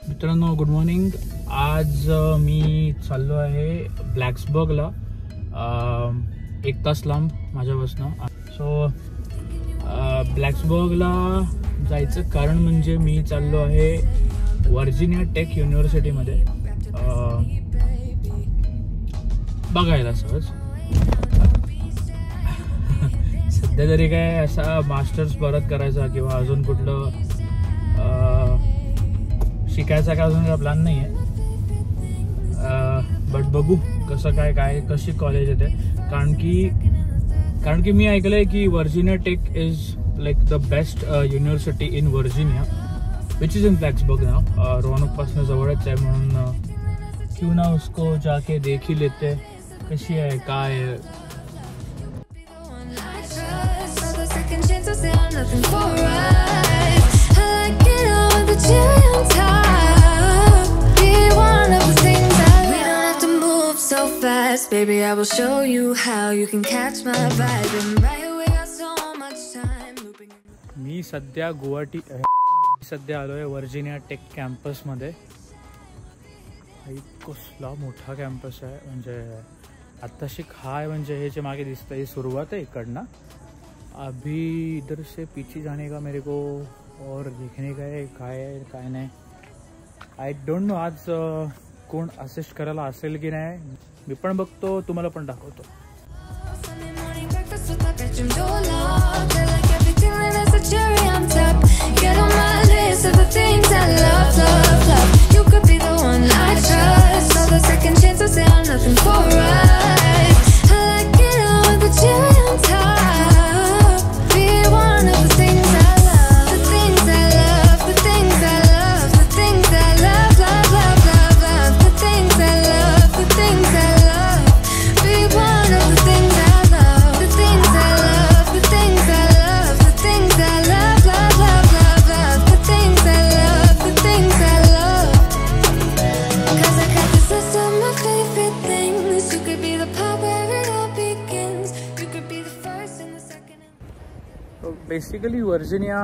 मित्रांनो good morning. आज मी चाललो आहे ब्लॅक्सबर्गला, 1 तास लांब माझ्यापासून. सो ब्लॅक्सबर्गला जायचं कारण म्हणजे मी चाललो आहे व्हर्जिनिया टेक युनिव्हर्सिटीमध्ये बघायला सहज. सध्या तरी काय असा मास्टर्स परत करायचा किंवा अजून कुठलं शिकायचा का अजून काय प्लॅन नाही आहे. बट बघू कसं काय कशी कॉलेज येते. कारण की मी ऐकलं आहे की Virginia Tech is like the best university in Virginia which is in Blacksburg नाव. रोहनकपासून जवळच आहे म्हणून क्यों ना उसको जाके देख ही लेते कशी आहे काय आहे. Baby, I will show you how you can catch my vibe and right away got so much time looping. मी सध्या सध्या आलोय व्हर्जिनिया टेक कॅम्पसमध्ये. कसला मोठा कॅम्पस आहे म्हणजे आत्ताशी हाय म्हणजे हे जे मागे दिसतं ही सुरुवात आहे इकडनं. अभी इधर से पीछे जाने का मेरे को और देखने का है काय नाही. आय डोंट नो आज कोण असिस्ट करायला असेल की नाही. मी पण बघतो तुम्हाला पण दाखवतो. बेसिकली व्हर्जिनिया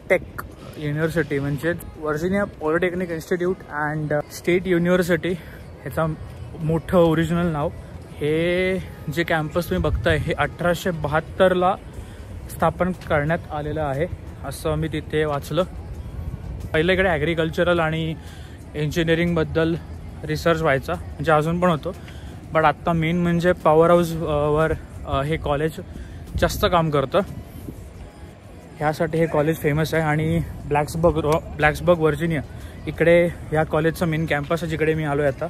टेक युनिव्हर्सिटी म्हणजे Virginia polytechnic institute and state university ह्याचा मोठं ओरिजिनल नाव. हे जे कॅम्पस तुम्ही बघताय हे 1872ला स्थापन करण्यात आलेलं आहे असं मी तिथे वाचलं. पहिलं इकडे ॲग्रिकल्चरल आणि इंजिनिअरिंगबद्दल रिसर्च व्हायचा म्हणजे अजून पण होतो. बट आत्ता मेन म्हणजे पॉवर हाऊसवर हे कॉलेज जास्त काम करतं. ह्यासाठी हे कॉलेज फेमस आहे. आणि ब्लॅक्सबर्ग व्हर्जिनिया इकडे ह्या कॉलेजचं मेन कॅम्पस आहे जिकडे मी आलो आहे आता.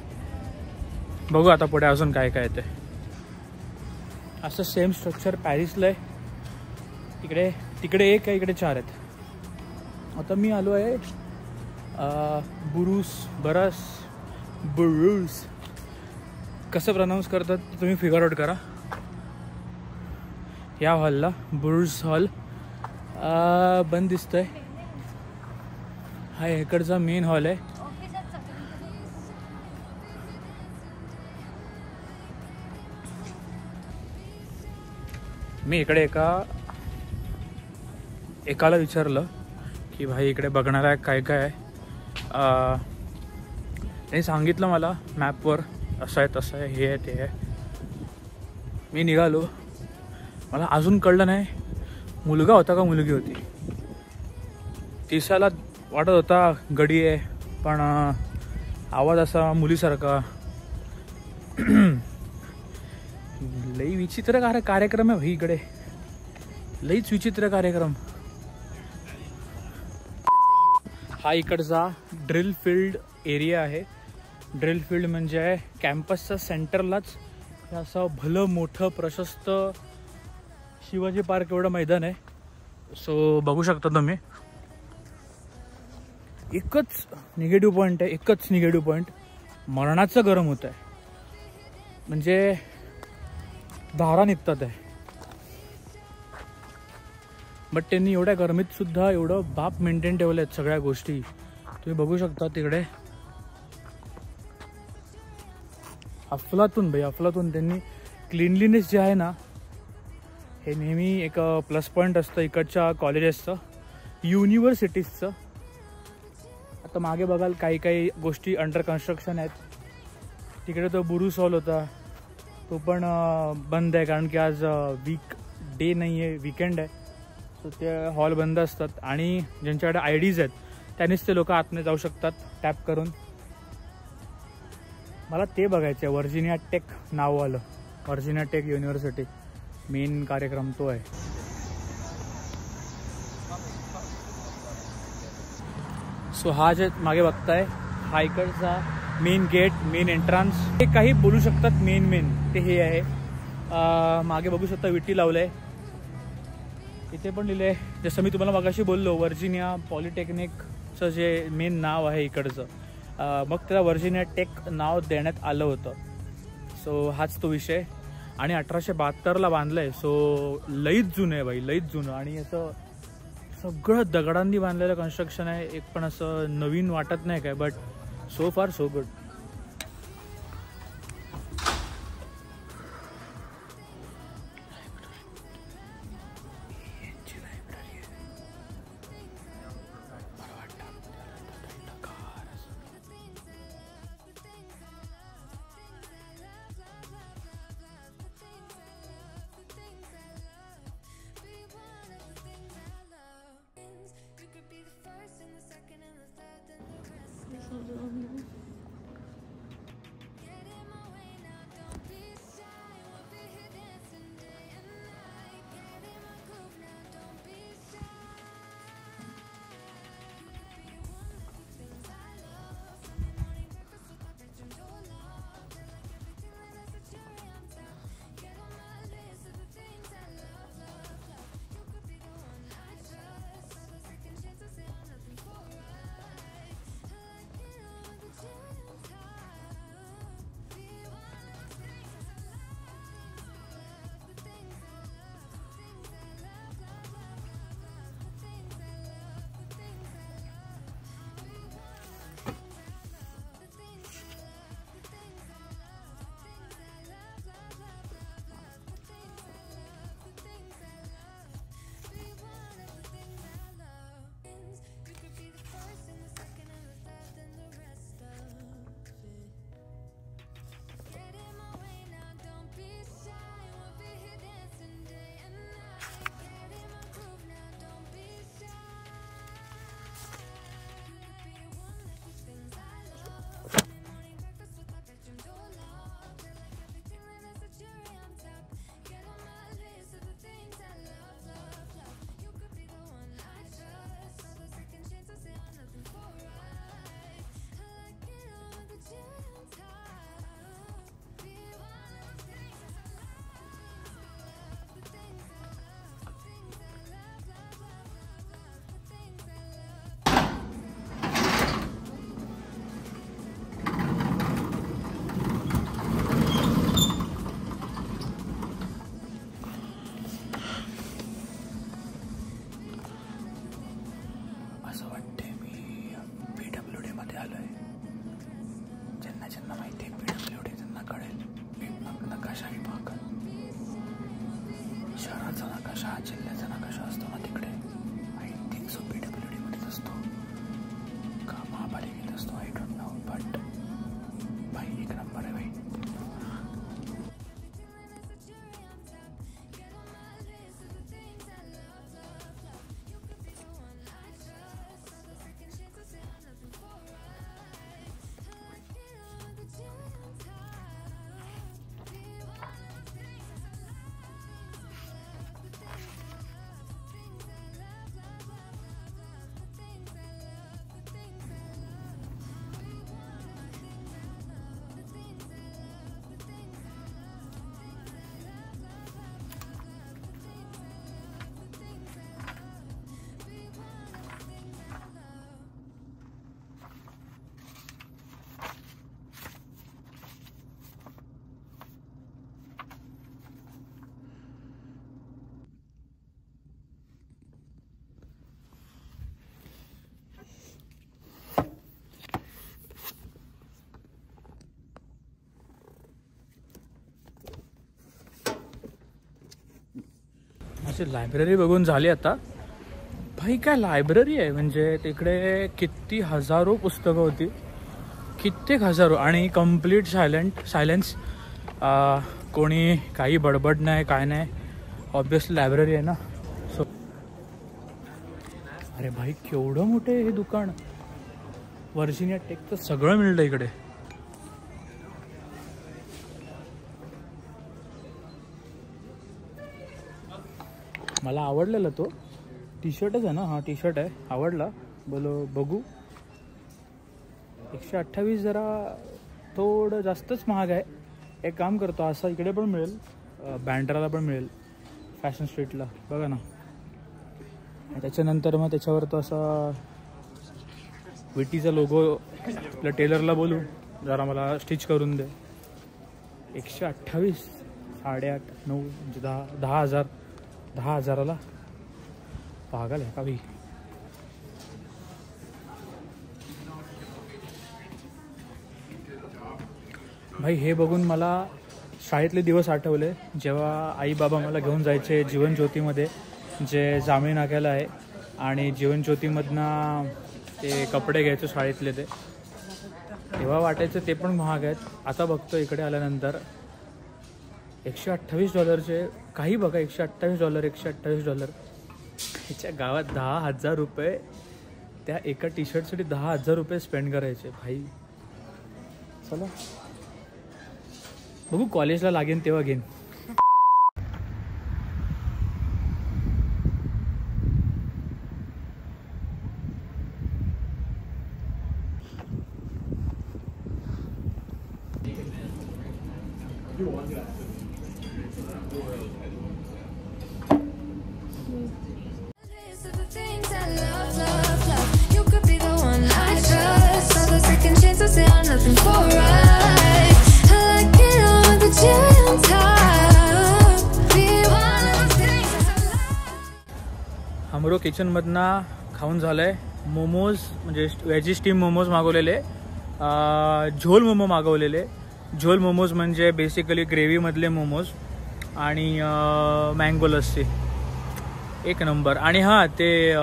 बघू आता पुढे अजून काय काय येते. असं सेम स्ट्रक्चर पॅरिसला आहे. तिकडे एक आहे, इकडे 4 आहेत. आता मी आलो आहे बुरूस कसं प्रोनाऊन्स करतात तुम्ही फिगर आउट करा. या हॉलला बुरूस हॉल बंद दिसतोय. हा इकडचा मेन हॉल आहे. मी इकडे एकाला विचारलं की भाई इकडे बघणार आहे काय काय आहे. त्यांनी सांगितलं मला मॅपवर असं आहे तसं आहे हे आहे ते आहे. मी निघालो. मला अजून कळलं नाही मुलगा होता का मुलगी होती. दिसायला वाटत होता गडी आहे पण आवाज असा मुलीसारखा. लई विचित्र कार्यक्रम आहे भाई इकडे. लईच विचित्र कार्यक्रम. हा इकडचा ड्रिल फील्ड एरिया आहे. ड्रिल फील्ड म्हणजे कॅम्पसच्या सेंटरलाच असं भलं मोठं प्रशस्त शिवाजी पार्क एवढं मैदान आहे. सो बघू शकता तुम्ही. एकच निगेटिव्ह पॉईंट आहे. मरणाचं गरम होत आहे म्हणजे धारा निघतात आहे. बट त्यांनी एवढ्या गरमीत सुद्धा एवढं बाप मेंटेन ठेवलं आहेत सगळ्या गोष्टी तुम्ही बघू शकता. तिकडे अफलातून भाई अफलातून. त्यांनी क्लिनलीनेस जे आहे ना हे नेहमी एक प्लस पॉईंट असतं इकडच्या कॉलेजेसचं, युनिव्हर्सिटीजचं. आता मागे बघाल काही काही गोष्टी अंडर कन्स्ट्रक्शन आहेत. तिकडे तो बुरुस हॉल होता तो पण बंद आहे कारण की आज वीक डे नाही आहे, वीकेंड आहे. सो ते हॉल बंद असतात आणि ज्यांच्याकडे IDs आहेत त्यांनीच ते लोक आतमध्ये जाऊ शकतात टॅप करून. मला ते बघायचं आहे व्हर्जिनिया टेक नाववालं, व्हर्जिनिया टेक युनिव्हर्सिटी. मेन कार्यक्रम तो आहे. सो हा जे मागे बघताय हा इकडचा मेन गेट, मेन एंट्रन्स. ते काही बोलू शकतात मेन ते हे आहे. मागे बघू शकता विटी लावलंय. इथे पण लिहिलंय जसं मी तुम्हाला मगाशी बोललो व्हर्जिनिया पॉलिटेक्निकचं जे मेन नाव आहे इकडचं, मग त्याला व्हर्जिनिया टेक नाव देण्यात आलं होतं. सो हाच तो विषय. आणि 1872ला बांधलं आहे. सो लईच जुनं आहे बाई, लईच जुनं. आणि असं सगळं दगडांनी बांधलेलं कन्स्ट्रक्शन आहे. एक पण असं नवीन वाटत नाही काय. बट सो फार सो गुड. अशी लायब्ररी बघून झाली आता. भाई काय लायब्ररी आहे, म्हणजे तिकडे किती हजारो पुस्तकं होती, कित्येक हजारो, आणि कम्प्लीट सायलेन्स. कोणी काही बडबड नाही, काय नाही. ऑब्वियसली लायब्ररी आहे ना. सो अरे भाई केवढं मोठं आहे हे दुकान. वर्जिनिया टेकचं सगळं मिळतं इकडे. मला आवडलेला तो टी शर्टच आहे ना. हा टी शर्ट आहे, आवडला. बघू. 128 जरा थोडं जास्तच महाग आहे. एक काम करतो, असं इकडे पण मिळेल, बँड्राला पण मिळेल, फॅशन स्ट्रीटला बघा ना. त्याच्यानंतर मग त्याच्यावर तो असा विटीचा लोगो. आपल्या टेलरला बोलू जरा मला स्टिच करून दे. 128, 8.5, 9, 10,000. 10,000ला पागल आहे का भाई. भाई हे बघून मला शाळेतले दिवस आठवले, जेव्हा आई बाबा मला घेऊन जायचे जीवनज्योतीमध्ये, जे जांभळी नाक्याला आहे. आणि जीवनज्योतीमधनं ते कपडे घ्यायचे शाळेतले. ते तेव्हा वाटायचं ते पण महाग आहेत. आता बघतो इकडे आल्यानंतर $128 काही बघा. $128, $128. ह्याच्या गावात 10,000 रुपये त्या एका टी शर्टसाठी 10,000 रुपये स्पेंड करायचे भाई. चला बघू, कॉलेजला लागेन तेव्हा घेईन. हमरो किचनमधनं खाऊन झालं आहे. मोमोज म्हणजे व्हेजी स्टीम मोमोज मागवलेले, झोल मोमो मागवलेले. झोल मोमोज म्हणजे बेसिकली ग्रेव्हीमधले मोमोज आणि मँगो लस्सी, एक नंबर. आणि हां, ते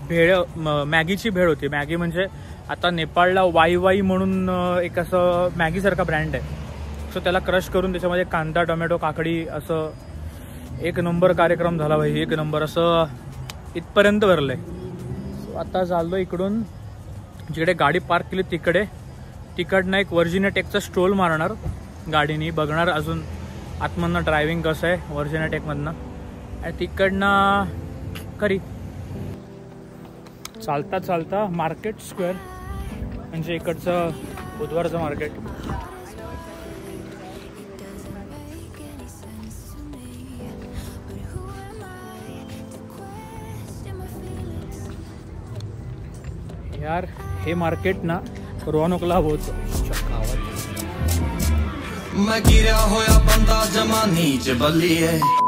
भेळ, मॅगीची भेळ होती. मॅगी म्हणजे आता नेपाळला वाई म्हणून एक असं मॅगीसारखा ब्रँड आहे. सो त्याला क्रश करून त्याच्यामध्ये कांदा, टोमॅटो, काकडी असं एक नंबर कार्यक्रम झाला भाई. एक नंबर. असं इथपर्यंत भरलं आहे. सो आता चाललो इकडून, जिकडे गाडी पार्क केली तिकडनं एक वर्जिनिया टेकचा स्ट्रोल मारणार गाडीने. बघणार अजून आतमधनं ड्रायव्हिंग कसं आहे वर्जिनिया टेकमधनं. आणि तिकडनं करी चालता चालता मार्केट स्क्वेअर, म्हणजे इकडचं बुधवारचं मार्केट. यार हे मार्केट ना रोनकला होत. मैं गिरा होया बंदा जमा नीच बल्ली है.